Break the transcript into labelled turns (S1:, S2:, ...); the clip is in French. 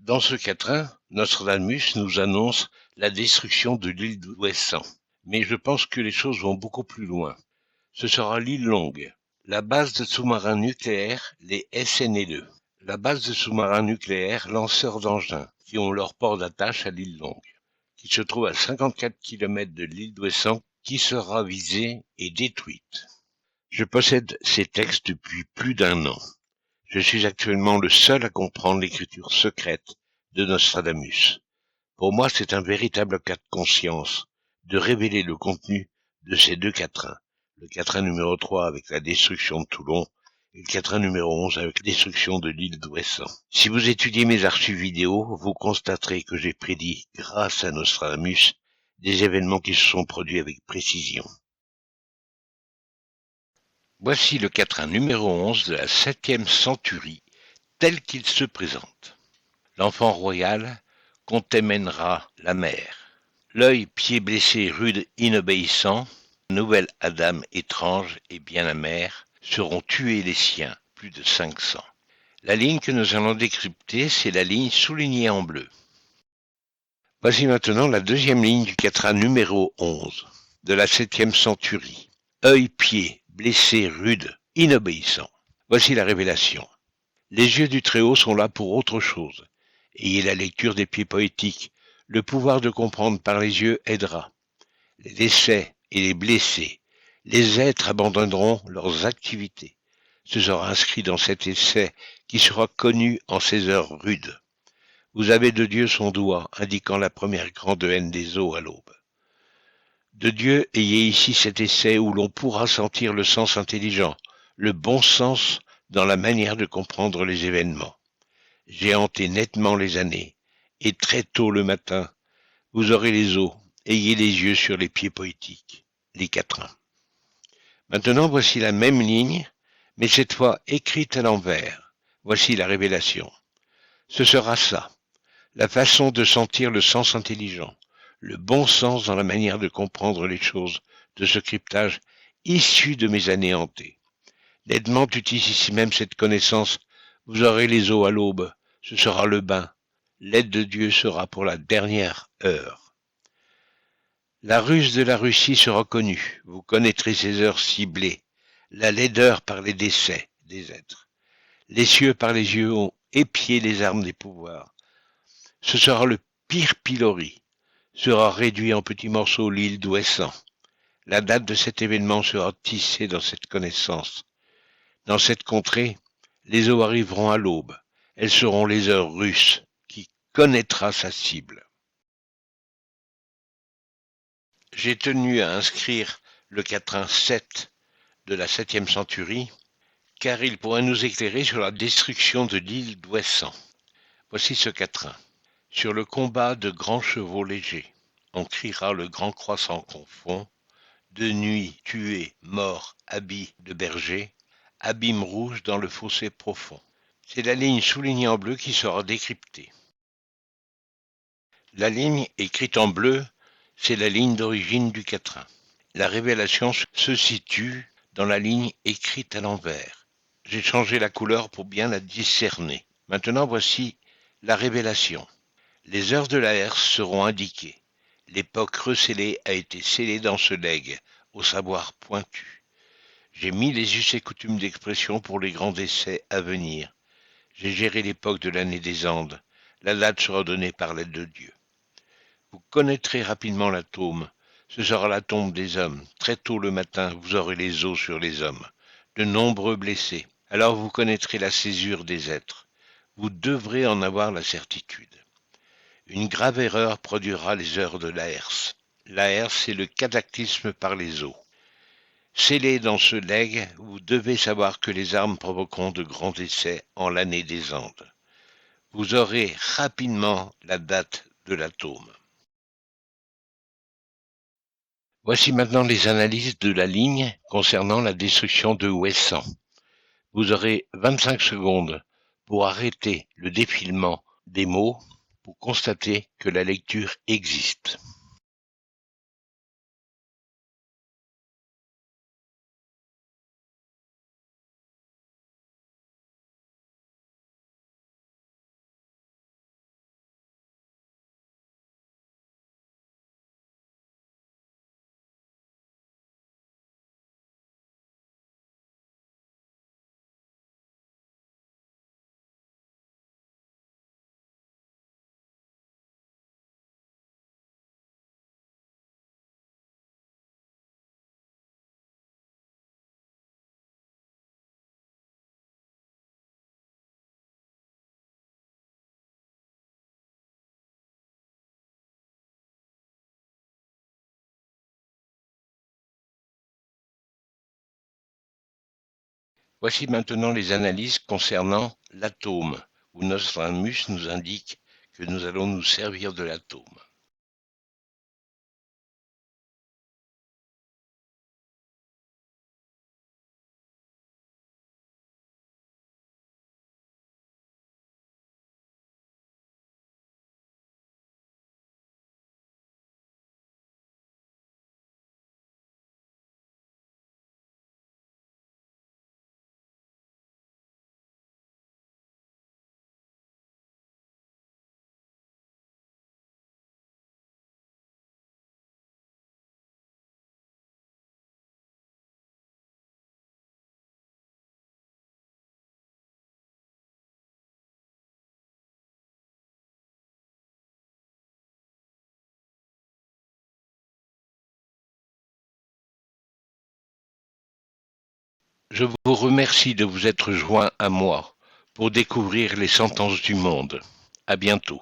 S1: Dans ce quatrain, Nostradamus nous annonce la destruction de l'île d'Ouessant. Mais je pense que les choses vont beaucoup plus loin. Ce sera l'île Longue, la base de sous-marins nucléaires, les SNLE. La base de sous-marins nucléaires lanceurs d'engins, qui ont leur port d'attache à l'île Longue, qui se trouve à 54 km de l'île d'Ouessant, qui sera visée et détruite. Je possède ces textes depuis plus d'1 an. Je suis actuellement le seul à comprendre l'écriture secrète de Nostradamus. Pour moi, c'est un véritable cas de conscience de révéler le contenu de ces 2 quatrains. Le quatrain numéro 3 avec la destruction de Toulon et le quatrain numéro 11 avec la destruction de l'île d'Ouessant. Si vous étudiez mes archives vidéo, vous constaterez que j'ai prédit, grâce à Nostradamus, des événements qui se sont produits avec précision. Voici le quatrain numéro 11 de la 7e centurie, tel qu'il se présente. L'enfant royal contaminera la mer. L'œil, pied blessé, rude, inobéissant, nouvelle Adam étrange et bien amère, seront tués les siens, plus de 500. La ligne que nous allons décrypter, c'est la ligne soulignée en bleu. Voici maintenant la deuxième ligne du quatrain numéro 11 de la 7e centurie. Œil, pied, blessé, rude, inobéissant. Voici la révélation. Les yeux du Très-Haut sont là pour autre chose. Ayez la lecture des pieds poétiques. Le pouvoir de comprendre par les yeux aidera. Les décès et les blessés, les êtres abandonneront leurs activités. Ce sera inscrit dans cet essai qui sera connu en ces heures rudes. Vous avez de Dieu son doigt, indiquant la première grande haine des eaux à l'aube. De Dieu, ayez ici cet essai où l'on pourra sentir le sens intelligent, le bon sens dans la manière de comprendre les événements. J'ai hanté nettement les années, et très tôt le matin, vous aurez les eaux, ayez les yeux sur les pieds poétiques, les quatrains. Maintenant, voici la même ligne, mais cette fois écrite à l'envers. Voici la révélation. Ce sera ça, la façon de sentir le sens intelligent, le bon sens dans la manière de comprendre les choses de ce cryptage issu de mes années hantées. L'aidement utilise ici même cette connaissance. Vous aurez les eaux à l'aube, ce sera le bain. L'aide de Dieu sera pour la dernière heure. La ruse de la Russie sera connue. Vous connaîtrez ces heures ciblées. La laideur par les décès des êtres. Les cieux par les yeux ont épié les armes des pouvoirs. Ce sera le pire pilori. Sera réduit en petits morceaux l'île d'Ouessant. La date de cet événement sera tissée dans cette connaissance. Dans cette contrée, les eaux arriveront à l'aube. Elles seront les heures russes, qui connaîtra sa cible. J'ai tenu à inscrire le quatrain 7 de la 7e centurie, car il pourrait nous éclairer sur la destruction de l'île d'Ouessant. Voici ce quatrain. Sur le combat de grands chevaux légers, on criera le grand croissant confond, de nuit, tués, morts, habits de berger, abîme rouge dans le fossé profond. C'est la ligne soulignée en bleu qui sera décryptée. La ligne écrite en bleu, c'est la ligne d'origine du quatrain. La révélation se situe dans la ligne écrite à l'envers. J'ai changé la couleur pour bien la discerner. Maintenant, voici la révélation. Les heures de la herse seront indiquées. L'époque recélée a été scellée dans ce legs, au savoir pointu. J'ai mis les us et coutumes d'expression pour les grands essais à venir. J'ai géré l'époque de l'année des Andes. La date sera donnée par l'aide de Dieu. Vous connaîtrez rapidement l'atome. Ce sera la tombe des hommes. Très tôt le matin, vous aurez les os sur les hommes. De nombreux blessés. Alors vous connaîtrez la césure des êtres. Vous devrez en avoir la certitude. Une grave erreur produira les heures de la herse. La herse, c'est le cataclysme par les eaux. Scellé dans ce legs, vous devez savoir que les armes provoqueront de grands décès en l'année des Andes. Vous aurez rapidement la date de l'atome. Voici maintenant les analyses de la ligne concernant la destruction de Ouessant. Vous aurez 25 secondes pour arrêter le défilement des mots pour constater que la lecture existe. Voici maintenant les analyses concernant l'atome, où Nostradamus nous indique que nous allons nous servir de l'atome. Je vous remercie de vous être joint à moi pour découvrir les sentences du monde. À bientôt.